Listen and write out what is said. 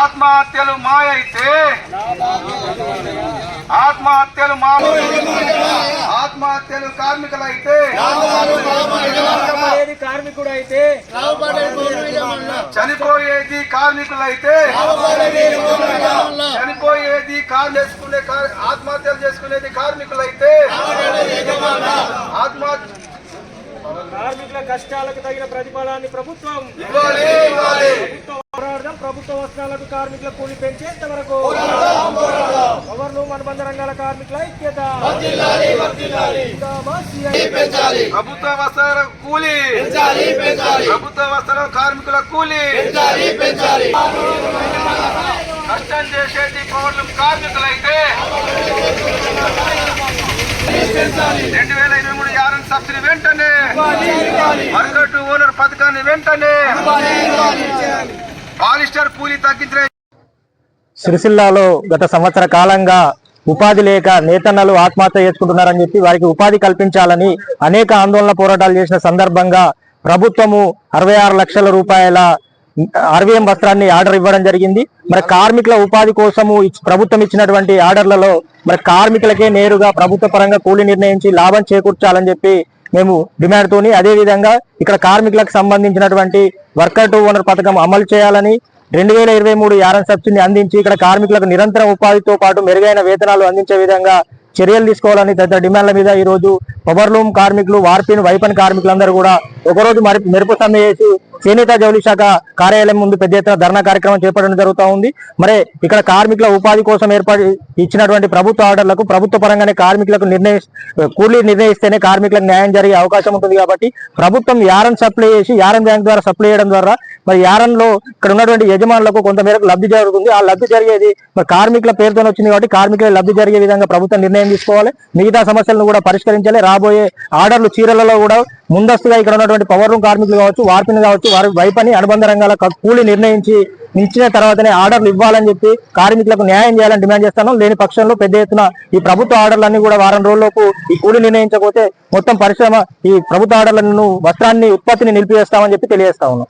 ఆత్మహత్యలు మాయైతే ఆత్మహత్యలు ఆత్మహత్యలు కార్మికులైతే కార్మికుడైతే చనిపోయేది కార్మికులైతే చనిపోయేది ఆత్మహత్యలు చేసుకునేది కార్మికులైతే కార్మికుల కష్టాలకు తగిన ప్రతిఫలాన్ని ప్రభుత్వం పోరాడదాం. ప్రభుత్వ వస్త్రాలకు కార్మికుల కూలి పెంచేంత వరకు పవర్లు అనుబంధ రంగాల కార్మికుల ఐక్యత. ప్రభుత్వ వస్త్రాల కూలి ప్రభుత్వ వస్త్రాల కార్మికుల కూలి కష్టం చేసేది పవర్లు కార్మికులైతే 2023 యారన్ సబ్సిడీ వెంటనే వర్కర్ టు ఓనర్ పథకాన్ని వెంటనే పాలిస్టర్ కూలీ తగ్గించే. సిరిసిల్లాలో గత సంవత్సర కాలంగా ఉపాధి లేక నేతన్నలు ఆత్మహత్య చేసుకుంటున్నారని చెప్పి వారికి ఉపాధి కల్పించాలని అనేక ఆందోళన పోరాటాలు చేసిన సందర్భంగా ప్రభుత్వము 66 లక్షల రూపాయల RVM వస్త్రాన్ని ఆర్డర్ ఇవ్వడం జరిగింది. మరి కార్మికుల ఉపాధి కోసము ప్రభుత్వం ఇచ్చినటువంటి ఆర్డర్లలో మరి కార్మికులకే నేరుగా ప్రభుత్వ పరంగా కూలీ నిర్ణయించి లాభం చేకూర్చాలని చెప్పి మేము డిమాండ్ తోని, అదే విధంగా ఇక్కడ కార్మికులకు సంబంధించినటువంటి వర్కర్ టు ఓనర్ పథకం అమలు చేయాలని, 2023 యారన్ సబ్సిడీని అందించి ఇక్కడ కార్మికులకు నిరంతర ఉపాధితో పాటు మెరుగైన వేతనాలు అందించే విధంగా చర్యలు తీసుకోవాలని తదితర డిమాండ్ల మీద ఈ రోజు పవర్లూమ్ కార్మికులు, వార్పిన్, వైపన్ కార్మికులందరూ కూడా ఒకరోజు మెరుపు సమ్మె చేసి చేనేత జౌళి శాఖ కార్యాలయం ముందు పెద్ద ఎత్తున ధర్నా కార్యక్రమం చేపట్టడం జరుగుతూ ఉంది. మరి ఇక్కడ కార్మికుల ఉపాధి కోసం ఏర్పాటు ఇచ్చినటువంటి ప్రభుత్వ ఆర్డర్లకు ప్రభుత్వ పరంగానే కార్మికులకు కూలీ నిర్ణయిస్తేనే కార్మికులకు న్యాయం జరిగే అవకాశం ఉంటుంది. కాబట్టి ప్రభుత్వం యారన్ సప్లై చేసి యారన్ బ్యాంక్ ద్వారా సప్లై చేయడం ద్వారా మరి యారన్ లో ఇక్కడ ఉన్నటువంటి యజమానులకు కొంతమేరకు లబ్ధి జరుగుతుంది. ఆ లబ్ధి జరిగేది మరి కార్మికుల పేరుతో వచ్చింది కాబట్టి కార్మికుల లబ్ధి జరిగే విధంగా ప్రభుత్వం నిర్ణయం తీసుకోవాలి. మిగతా సమస్యలను కూడా పరిష్కరించాలి. రాబోయే ఆర్డర్లు చీరలలో కూడా ముందస్తుగా ఇక్కడ ఉన్నటువంటి పవర్ రూమ్ కార్మికులు కావచ్చు, వార్పిన్ కావచ్చు, వారి వైపని అనుబంధ రంగాల కూలీ నిర్ణయించి ఇచ్చిన తర్వాతనే ఆర్డర్లు ఇవ్వాలని చెప్పి కార్మికులకు న్యాయం చేయాలని డిమాండ్ చేస్తాను. లేని పక్షంలో పెద్ద ఎత్తున ఈ ప్రభుత్వ ఆర్డర్లన్నీ కూడా వారం రోజుల్లోపు ఈ కూలీ నిర్ణయించకపోతే మొత్తం పరిశ్రమ ఈ ప్రభుత్వ ఆర్డర్లను వస్త్రాన్ని ఉత్పత్తిని నిలిపివేస్తామని చెప్పి తెలియజేస్తా ఉన్నాం.